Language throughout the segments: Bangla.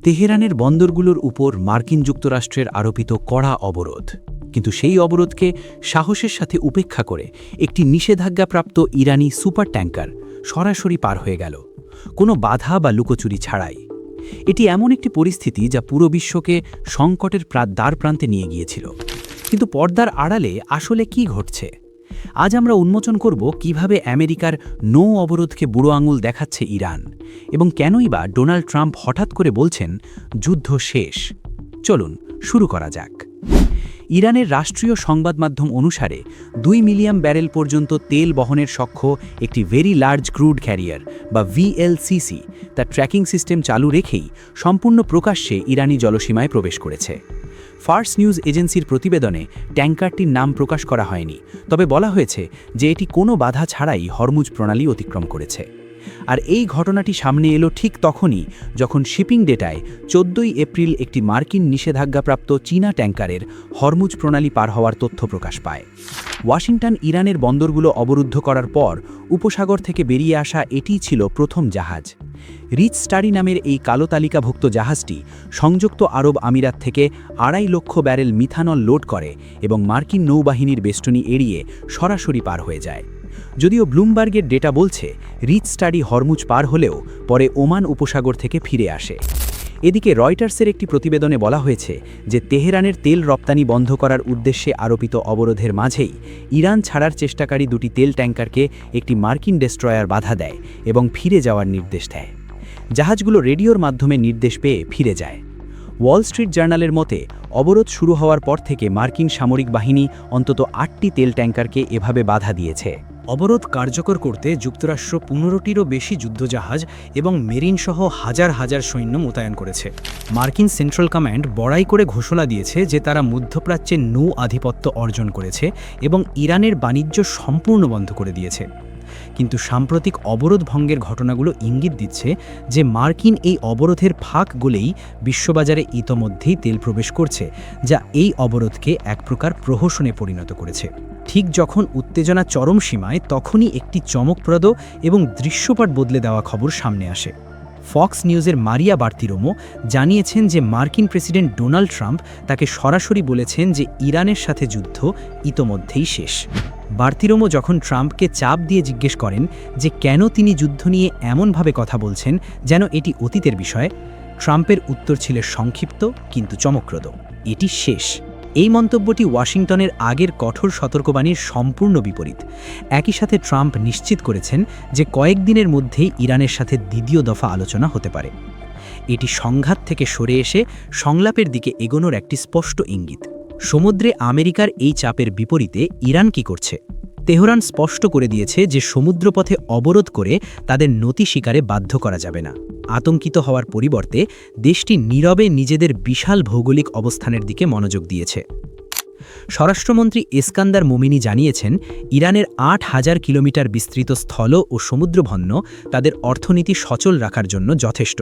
তেহরানের বন্দরগুলোর উপর মার্কিন যুক্তরাষ্ট্রের আরোপিত কড়া অবরোধ, কিন্তু সেই অবরোধকে সাহসের সাথে উপেক্ষা করে একটি নিষেধাজ্ঞাপ্রাপ্ত ইরানি সুপার ট্যাঙ্কার সরাসরি পার হয়ে গেল, কোনো বাধা বা লুকোচুরি ছাড়াই। এটি এমন একটি পরিস্থিতি যা পুরো বিশ্বকে সংকটের দ্বারপ্রান্তে নিয়ে গিয়েছিল। কিন্তু পর্দার আড়ালে আসলে কি ঘটছে? আজ আমরা উন্মোচন করব কিভাবে আমেরিকার নৌ অবরোধকে বুড়ো আঙুল দেখাচ্ছে ইরান, এবং কেনই বা ডোনাল্ড ট্রাম্প হঠাৎ করে বলছেন যুদ্ধ শেষ। চলুন শুরু করা যাক। ইরানের রাষ্ট্রীয় সংবাদ মাধ্যম অনুসারে 2 মিলিয়ন ব্যারেল পর্যন্ত তেল বহনের সক্ষম একটি ভেরি লার্জ ক্রুড ক্যারিয়ার বা VLCC তার ট্র্যাকিং সিস্টেম চালু রেখেই সম্পূর্ণ প্রকাশ্যে ইরানি জলসীমায় প্রবেশ করেছে। ফার্স নিউজ এজেন্সির প্রতিবেদনে ট্যাঙ্কারটির নাম প্রকাশ করা হয়নি, তবে বলা হয়েছে যে এটি কোনো বাধা ছাড়াই হরমুজ প্রণালী অতিক্রম করেছে। আর এই ঘটনাটি সামনে এলো ঠিক তখনই যখন শিপিং ডেটায় 14 এপ্রিল একটি মার্কিন নিষেধাজ্ঞাপ্রাপ্ত চীনা ট্যাঙ্কারের হরমুজ প্রণালী পার হওয়ার তথ্য প্রকাশ পায়। ওয়াশিংটন ইরানের বন্দরগুলো অবরুদ্ধ করার পর উপসাগর থেকে বেরিয়ে আসা এটিই ছিল প্রথম জাহাজ। রিচ স্টাডি নামের এই কালো তালিকাভুক্ত জাহাজটি সংযুক্ত আরব আমিরাত থেকে 2.5 লক্ষ ব্যারেল মিথানল লোড করে এবং মার্কিন নৌবাহিনীর বেষ্টনী এড়িয়ে সরাসরি পার হয়ে যায়। যদিও ব্লুমবার্গের ডেটা বলছে রিচ স্টাডি হরমুজ পার হলেও পরে ওমান উপসাগর থেকে ফিরে আসে। এদিকে রয়টার্সের একটি প্রতিবেদনে বলা হয়েছে যে তেহরানের তেল রপ্তানি বন্ধ করার উদ্দেশ্যে আরোপিত অবরোধের মাঝেই ইরান ছাড়ার চেষ্টাকারী দুটি তেল ট্যাঙ্কারকে একটি মার্কিন ডেস্ট্রয়ার বাধা দেয় এবং ফিরে যাওয়ার নির্দেশ দেয়। জাহাজগুলো রেডিওর মাধ্যমে নির্দেশ পেয়ে ফিরে যায়। ওয়াল স্ট্রিট জার্নালের মতে অবরোধ শুরু হওয়ার পর থেকে মার্কিন সামরিক বাহিনী অন্তত 8টি তেল ট্যাঙ্কারকে এভাবে বাধা দিয়েছে। অবরোধ কার্যকর করতে যুক্তরাষ্ট্র 15টিরও বেশি যুদ্ধজাহাজ এবং মেরিন সহ হাজার হাজার সৈন্য মোতায়েন করেছে। মার্কিন সেন্ট্রাল কমান্ড বড়াই করে ঘোষণা দিয়েছে যে তারা মধ্যপ্রাচ্যে নৌ আধিপত্য অর্জন করেছে এবং ইরানের বাণিজ্য সম্পূর্ণ বন্ধ করে দিয়েছে। কিন্তু সাম্প্রতিক অবরোধ ভঙ্গের ঘটনাগুলো ইঙ্গিত দিচ্ছে যে মার্কিন এই অবরোধের ফাঁক গলেই বিশ্ববাজারে ইতোমধ্যেই তেল প্রবেশ করছে, যা এই অবরোধকে এক প্রকার প্রহসনে পরিণত করেছে। ঠিক যখন উত্তেজনা চরম সীমায়, তখনই একটি চমকপ্রদ এবং দৃশ্যপট বদলে দেওয়া খবর সামনে আসে। ফক্স নিউজের মারিয়া বার্তিরোমো জানিয়েছেন যে মার্কিন প্রেসিডেন্ট ডোনাল্ড ট্রাম্প তাকে সরাসরি বলেছেন যে ইরানের সাথে যুদ্ধ ইতোমধ্যেই শেষ। বার্তিরোমো যখন ট্রাম্পকে চাপ দিয়ে জিজ্ঞেস করেন যে কেন তিনি যুদ্ধ নিয়ে এমনভাবে কথা বলছেন যেন এটি অতীতের বিষয়, ট্রাম্পের উত্তর ছিল সংক্ষিপ্ত কিন্তু চমকপ্রদ: এটি শেষ। এই মন্তব্যটি ওয়াশিংটনের আগের কঠোর সতর্কবাণীর সম্পূর্ণ বিপরীত। একই সাথে ট্রাম্প নিশ্চিত করেছেন যে কয়েকদিনের মধ্যেই ইরানের সাথে দ্বিতীয় দফা আলোচনা হতে পারে। এটি সংঘাত থেকে সরে এসে সংলাপের দিকে এগোনোর একটি স্পষ্ট ইঙ্গিত। সমুদ্রে আমেরিকার এই চাপের বিপরীতে ইরান কি করছে? তেহরান স্পষ্ট করে দিয়েছে যে সমুদ্রপথে অবরোধ করে তাদের নতি স্বীকারে বাধ্য করা যাবে না। আতঙ্কিত হওয়ার পরিবর্তে দেশটি নীরবে নিজেদের বিশাল ভৌগোলিক অবস্থানের দিকে মনোযোগ দিয়েছে। স্বরাষ্ট্রমন্ত্রী ইস্কান্দার মোমিনি জানিয়েছেন ইরানের 8,000 কিলোমিটার বিস্তৃত স্থল ও সমুদ্রভন্ন তাদের অর্থনীতি সচল রাখার জন্য যথেষ্ট।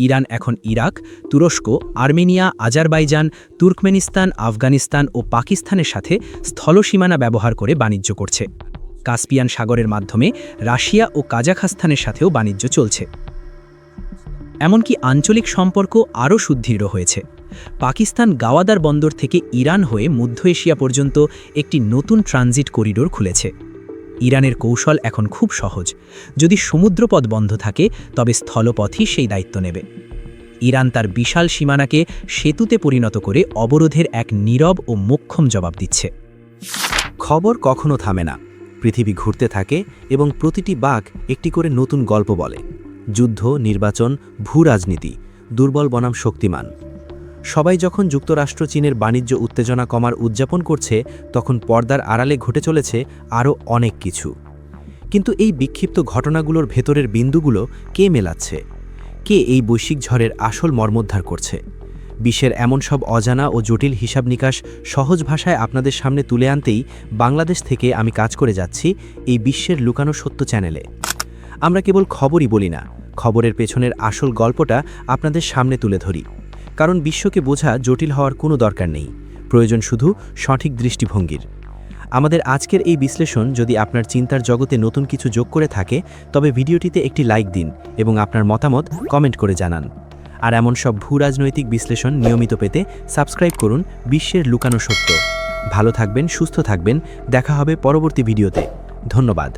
ইরান এখন ইরাক, তুরস্ক, আর্মেনিয়া, আজারবাইজান, তুর্কমেনিস্তান, আফগানিস্তান ও পাকিস্তানের সাথে স্থলসীমানা ব্যবহার করে বাণিজ্য করছে। কাস্পিয়ান সাগরের মাধ্যমে রাশিয়া ও কাজাখস্তানের সাথেও বাণিজ্য চলছে। এমনকি আঞ্চলিক সম্পর্ক আরও সুদৃঢ় হয়েছে। পাকিস্তান গাওয়াদার বন্দর থেকে ইরান হয়ে মধ্য এশিয়া পর্যন্ত একটি নতুন ট্রানজিট করিডোর খুলেছে। ইরানের কৌশল এখন খুব সহজ: যদি সমুদ্রপথ বন্ধ থাকে তবে স্থলপথই সেই দায়িত্ব নেবে। ইরান তার বিশাল সীমানাকে সেতুতে পরিণত করে অবরোধের এক নীরব ও মোক্ষম জবাব দিচ্ছে। খবর কখনো থামে না। পৃথিবী ঘুরতে থাকে এবং প্রতিটি বাঁক একটি করে নতুন গল্প বলে। যুদ্ধ, নির্বাচন, ভূরাজনীতি, দুর্বল বনাম শক্তিমান। সবাই যখন যুক্তরাষ্ট্র চীনের বাণিজ্য উত্তেজনা কমার উদযাপন করছে, তখন পর্দার আড়ালে ঘটে চলেছে আরও অনেক কিছু। কিন্তু এই বিক্ষিপ্ত ঘটনাগুলোর ভেতরের বিন্দুগুলো কে মেলাচ্ছে? কে এই বৈশ্বিক ঝড়ের আসল মর্মোদ্ধার করছে? বিশ্বের এমন সব অজানা ও জটিল হিসাব নিকাশ সহজ ভাষায় আপনাদের সামনে তুলে আনতেই বাংলাদেশ থেকে আমি কাজ করে যাচ্ছি এই বিশ্বের লুকানো সত্য চ্যানেলে। আমরা কেবল খবরই বলি না, খবরের পেছনের আসল গল্পটা আপনাদের সামনে তুলে ধরি। কারণ বিশ্বকে বোঝা জটিল হওয়ার কোনো দরকার নেই, প্রয়োজন শুধু সঠিক দৃষ্টিভঙ্গির। আমাদের আজকের এই বিশ্লেষণ যদি আপনার চিন্তার জগতে নতুন কিছু যোগ করে থাকে, তবে ভিডিওটিতে একটি লাইক দিন এবং আপনার মতামত কমেন্ট করে জানান। আর এমন সব ভূরাজনৈতিক বিশ্লেষণ নিয়মিত পেতে সাবস্ক্রাইব করুন বিশ্বের লুকানো সত্য। ভালো থাকবেন, সুস্থ থাকবেন, দেখা হবে পরবর্তী ভিডিওতে। ধন্যবাদ।